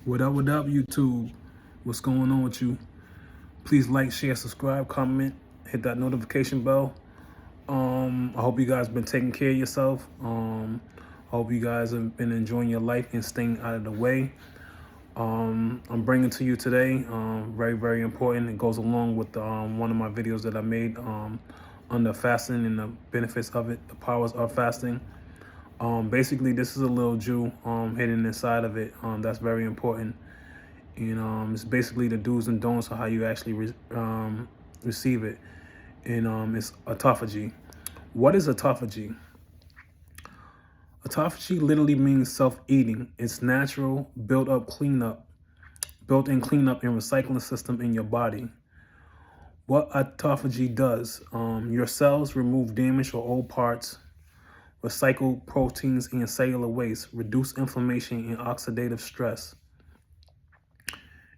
What up, YouTube? What's going on with you? Please like, share, subscribe, comment, hit that notification bell. I hope you guys been taking care of yourself. I hope you guys have been enjoying your life and staying out of the way. I'm bringing to you today, very, very important. It goes along with one of my videos that I made on the fasting and the benefits of it, the powers of fasting. Basically, this is a little Jew hidden inside of it. That's very important. It's basically the do's and don'ts of how you actually receive it. And it's autophagy. What is autophagy? Autophagy literally means self-eating. It's natural, built-in cleanup and recycling system in your body. What autophagy does, your cells remove damaged or old parts, recycle proteins and cellular waste, reduce inflammation and oxidative stress,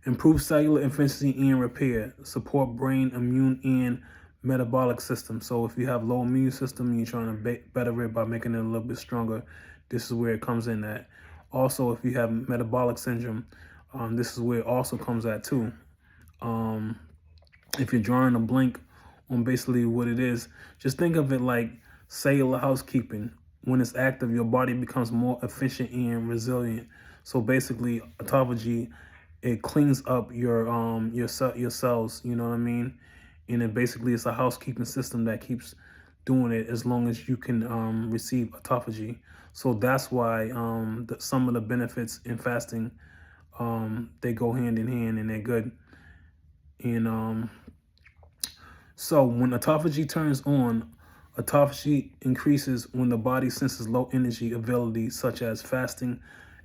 improve cellular efficiency and repair, support brain, immune, and metabolic system. So if you have low immune system and you're trying to better it by making it a little bit stronger, this is where it comes in at. Also, if you have metabolic syndrome, this is where it also comes at too. If you're drawing a blank on basically what it is, just think of it like cellular housekeeping. When it's active, your body becomes more efficient and resilient. So basically, autophagy, it cleans up your cells. You know what I mean? And it basically is a housekeeping system that keeps doing it as long as you can receive autophagy. So that's why some of the benefits in fasting, they go hand in hand and they're good. And so when autophagy turns on, autophagy increases when the body senses low energy availability, such as fasting,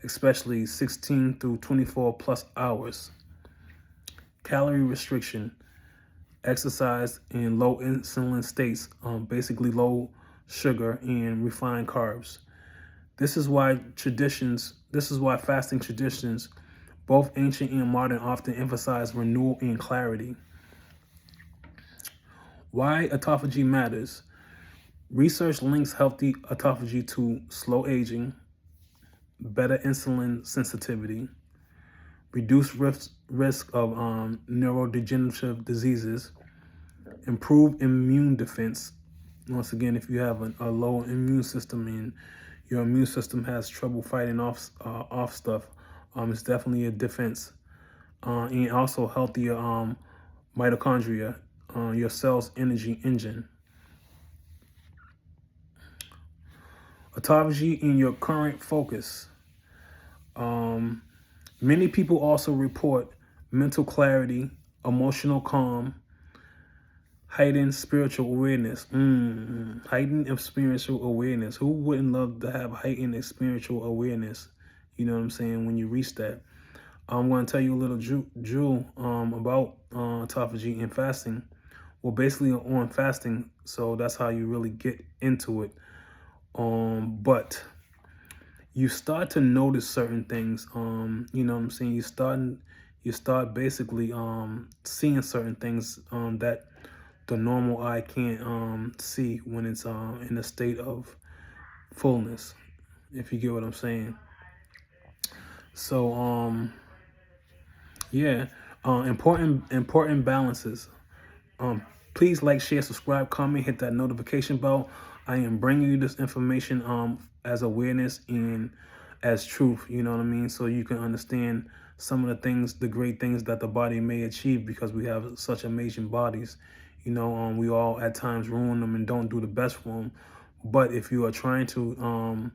especially 16 through 24 plus hours. Calorie restriction, exercise, and low insulin states, basically low sugar and refined carbs. This is why fasting traditions, both ancient and modern, often emphasize renewal and clarity. Why autophagy matters. Research links healthy autophagy to slow aging, better insulin sensitivity, reduced risk of neurodegenerative diseases, improved immune defense. Once again, if you have a low immune system and your immune system has trouble fighting off stuff, it's definitely a defense. And also healthier mitochondria, your cell's energy engine. Autophagy in your current focus. Many people also report mental clarity, emotional calm, heightened spiritual awareness. Heightened spiritual awareness. Who wouldn't love to have heightened spiritual awareness? You know what I'm saying? When you reach that. I'm going to tell you a little jewel about autophagy and fasting. Well, basically on fasting, so that's how you really get into it. But you start to notice certain things. You know what I'm saying? You start basically seeing certain things that the normal eye can't see when it's in a state of fullness, if you get what I'm saying. So yeah, important balances. Please like, share, subscribe, comment, hit that notification bell. I am bringing you this information as awareness and as truth, you know what I mean? So you can understand some of the things, the great things that the body may achieve because we have such amazing bodies. You know, we all at times ruin them and don't do the best for them. But if you are trying to,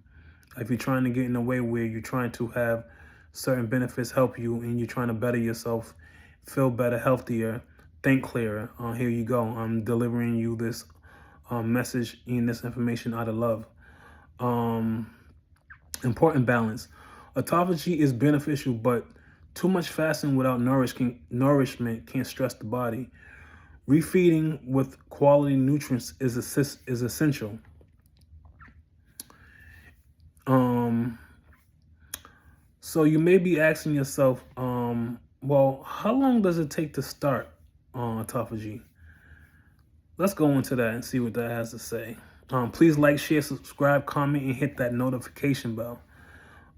if you're trying to get in a way where you're trying to have certain benefits help you and you're trying to better yourself, feel better, healthier, think clearer, here you go. I'm delivering you this message and this information out of love. Important balance. Autophagy is beneficial, but too much fasting without nourishment can stress the body. Refeeding with quality nutrients is essential. So you may be asking yourself, well, how long does it take to start autophagy? Let's go into that and see what that has to say. Please like, share, subscribe, comment, and hit that notification bell.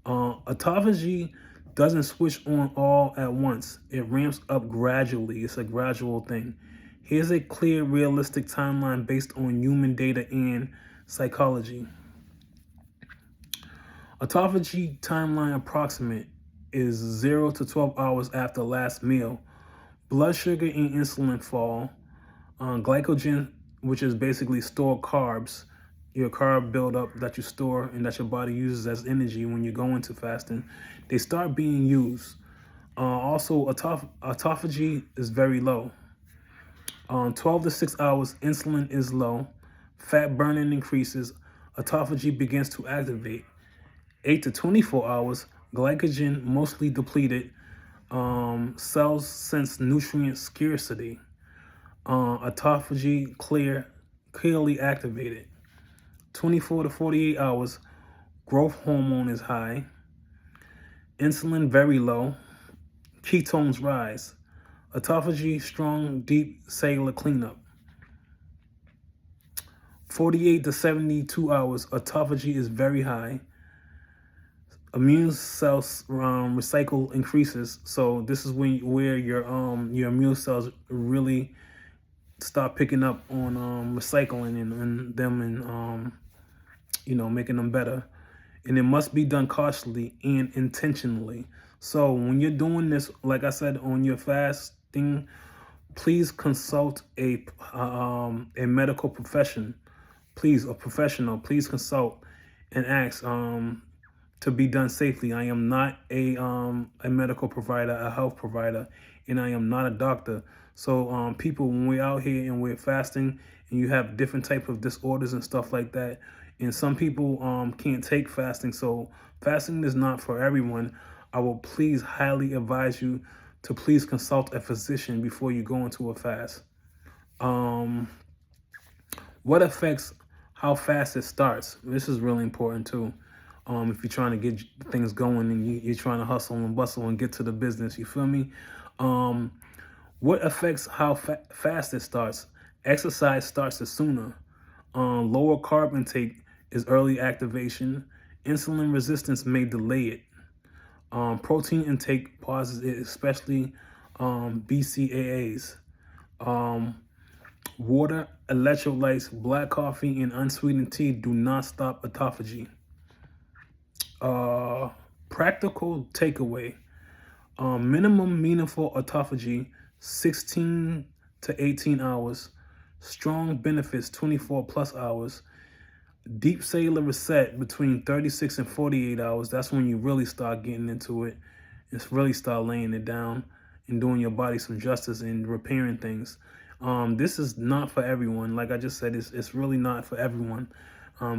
Autophagy doesn't switch on all at once. It ramps up gradually. It's a gradual thing. Here's a clear, realistic timeline based on human data and psychology. Autophagy timeline approximate is 0 to 12 hours after last meal. Blood sugar and insulin fall. Glycogen, which is basically stored carbs, your carb buildup that you store and that your body uses as energy when you go into fasting, they start being used. Also, autophagy is very low. 12 to 6 hours, insulin is low. Fat burning increases. Autophagy begins to activate. 8 to 24 hours, glycogen mostly depleted. Cells sense nutrient scarcity. Autophagy clearly activated. 24 to 48 hours, growth hormone is high. Insulin very low. Ketones rise. Autophagy strong, deep cellular cleanup. 48 to 72 hours, autophagy is very high. Immune cells recycle increases, so this is where your immune cells really start picking up on recycling and them and making them better. And it must be done cautiously and intentionally. So when you're doing this, like I said, on your fasting, please consult a medical profession. Please, a professional, please consult and ask to be done safely. I am not a medical provider, a health provider, and I am not a doctor. So people, when we're out here and we're fasting and you have different type of disorders and stuff like that, and some people can't take fasting. So fasting is not for everyone. I will please highly advise you to please consult a physician before you go into a fast. What affects how fast it starts? This is really important too. If you're trying to get things going and you're trying to hustle and bustle and get to the business, you feel me? What affects how fast it starts? Exercise starts it sooner. Lower carb intake is early activation. Insulin resistance may delay it. Protein intake pauses it, especially BCAAs. Water, electrolytes, black coffee, and unsweetened tea do not stop autophagy. Practical takeaway. Minimum meaningful autophagy, 16 to 18 hours. Strong benefits, 24 plus hours. Deep cellular reset between 36 and 48 hours. That's when you really start getting into it. It's really start laying it down and doing your body some justice and repairing things. This is not for everyone. Like I just said, it's really not for everyone.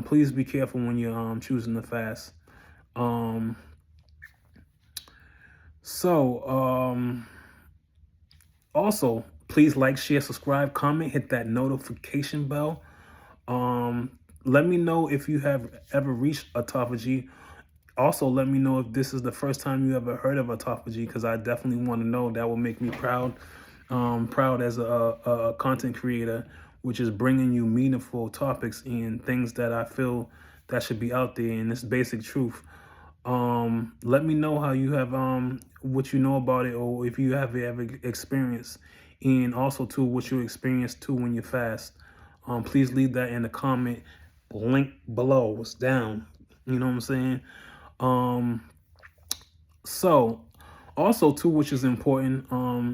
Please be careful when you're choosing to fast. Also, please like, share, subscribe, comment, hit that notification bell. Let me know if you have ever reached autophagy. Also, let me know if this is the first time you ever heard of autophagy, because I definitely want to know. That will make me proud. Proud as a content creator, which is bringing you meaningful topics and things that I feel that should be out there, and it's basic truth. Let me know how you have what you know about it, or if you have ever experienced, and also too what you experience too when you fast. Please leave that in the comment link below. It's down. You know what I'm saying? So also too, which is important,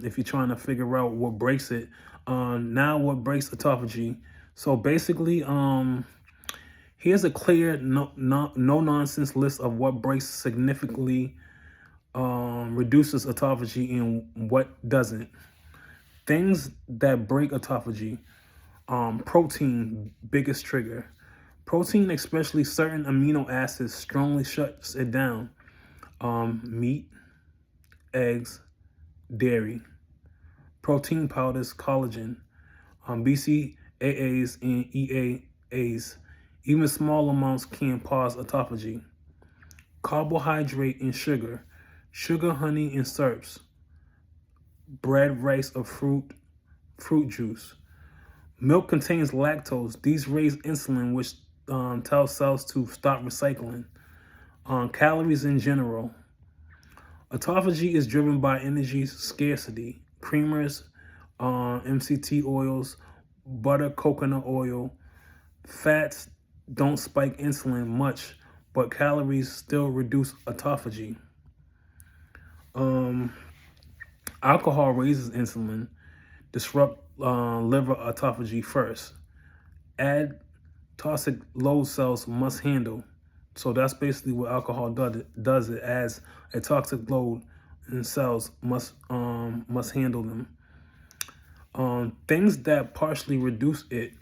if you're trying to figure out what breaks it, now what breaks autophagy. So basically, here's a clear, no nonsense list of what breaks significantly reduces autophagy and what doesn't. Things that break autophagy. Protein, biggest trigger. Protein, especially certain amino acids, strongly shuts it down. Meat, eggs, dairy. Protein powders, collagen, BCAAs and EAAs. Even small amounts can cause autophagy. Carbohydrate and sugar. Sugar, honey, and syrups. Bread, rice, or fruit juice. Milk contains lactose. These raise insulin, which tells cells to stop recycling. Calories in general. Autophagy is driven by energy scarcity. Creamers, MCT oils, butter, coconut oil, fats don't spike insulin much, but calories still reduce autophagy. Um, Alcohol raises insulin, disrupt liver autophagy first. Add toxic load cells must handle. So that's basically what alcohol does. It adds a toxic load, and cells must handle them. Things that partially reduce it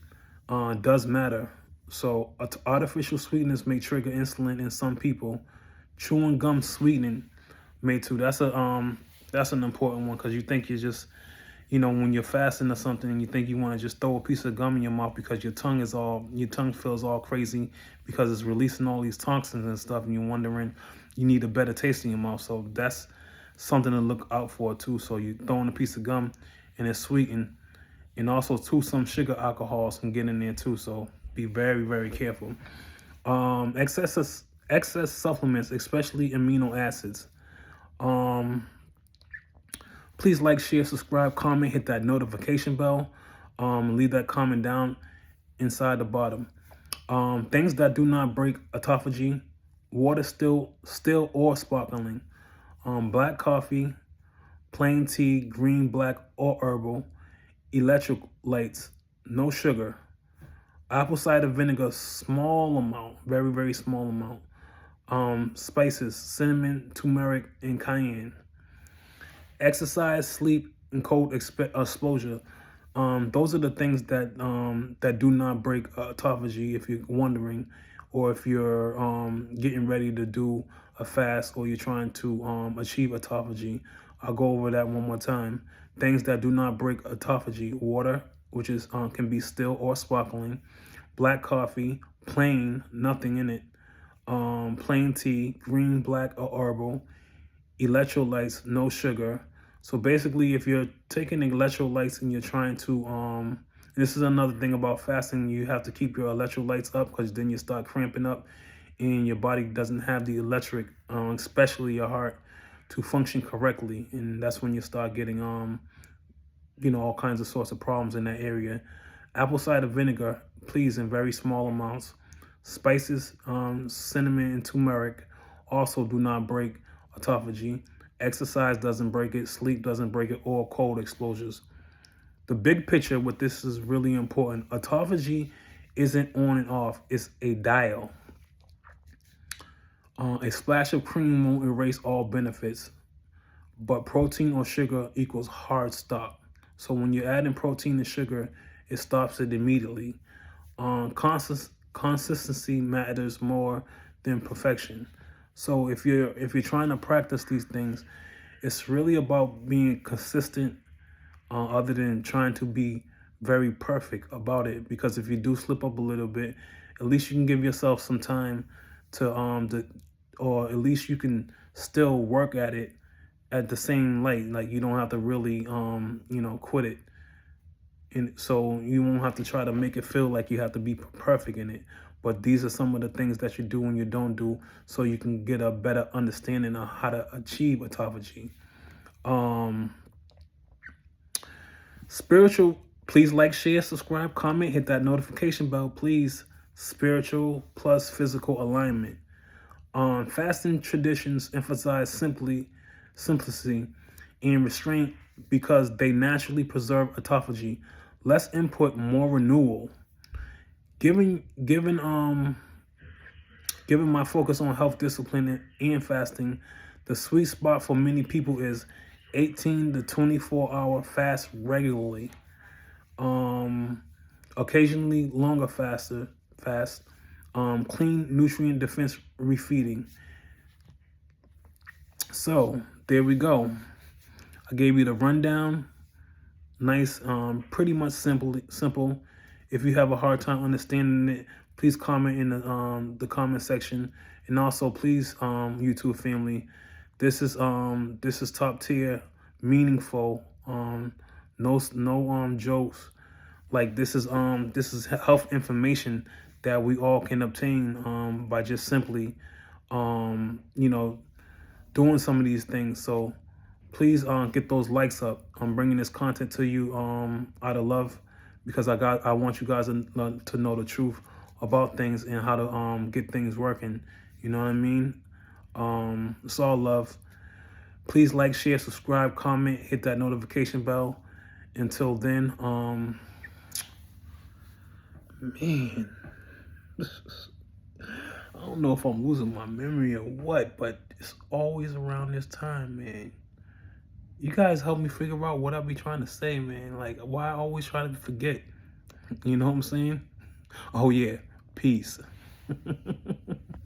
does matter. So artificial sweeteners may trigger insulin in some people. Chewing gum sweetening may too. That's an important one because you think you're just, when you're fasting or something and you think you want to just throw a piece of gum in your mouth because your tongue feels all crazy because it's releasing all these toxins and stuff, and you're wondering you need a better taste in your mouth. So that's something to look out for too. So you throwing a piece of gum and it's sweetened, and also too some sugar alcohols can get in there too. So be very, very careful. Excess supplements, especially amino acids. Please like, share, subscribe, comment, hit that notification bell. Leave that comment down inside the bottom. Things that do not break autophagy: water, still or sparkling, black coffee, plain tea, green, black or herbal, electrolytes, no sugar, apple cider vinegar, small amount, very, very small amount, spices, cinnamon, turmeric, and cayenne. Exercise, sleep, and cold exposure. Those are the things that do not break autophagy, if you're wondering, or if you're getting ready to do a fast, or you're trying to achieve autophagy. I'll go over that one more time. Things that do not break autophagy: water, which is can be still or sparkling, black coffee, plain, nothing in it, plain tea, green, black, or herbal, electrolytes, no sugar. So basically, if you're taking electrolytes and you're trying to, this is another thing about fasting, you have to keep your electrolytes up, because then you start cramping up and your body doesn't have the electric, especially your heart, to function correctly. And that's when you start getting, all kinds of sorts of problems in that area. Apple cider vinegar, please, in very small amounts. Spices, cinnamon and turmeric also do not break autophagy. Exercise doesn't break it, sleep doesn't break it, or cold exposures. The big picture with this is really important. Autophagy isn't on and off, it's a dial. A splash of cream won't erase all benefits, but protein or sugar equals hard stop. So when you're adding protein and sugar, it stops it immediately. Consistency matters more than perfection. So if you're trying to practice these things, it's really about being consistent, other than trying to be very perfect about it. Because if you do slip up a little bit, at least you can give yourself some time or at least you can still work at it at the same light. Like, you don't have to really quit it. And so you won't have to try to make it feel like you have to be perfect in it. But these are some of the things that you do and you don't do, so you can get a better understanding of how to achieve autophagy. Spiritual, please like, share, subscribe, comment, hit that notification bell, please. Spiritual plus physical alignment. Fasting traditions emphasize simplicity and restraint because they naturally preserve autophagy. Less input, more renewal. Given my focus on health discipline and fasting, the sweet spot for many people is 18 to 24-hour fast regularly. Occasionally longer fast. Clean, nutrient defense refeeding. So there we go. I gave you the rundown. Nice, pretty much simple. If you have a hard time understanding it, please comment in the comment section. And also, please, YouTube family, this is top tier, meaningful, no jokes. Like, this is health information that we all can obtain by just simply doing some of these things. So please get those likes up. I'm bringing this content to you out of love, because I want you guys to know the truth about things and how to get things working. You know what I mean? It's all love. Please like, share, subscribe, comment, hit that notification bell. Until then, man, I don't know if I'm losing my memory or what, but it's always around this time, man. You guys help me figure out what I be trying to say, man. Like, why I always try to forget. You know what I'm saying? Oh, yeah. Peace.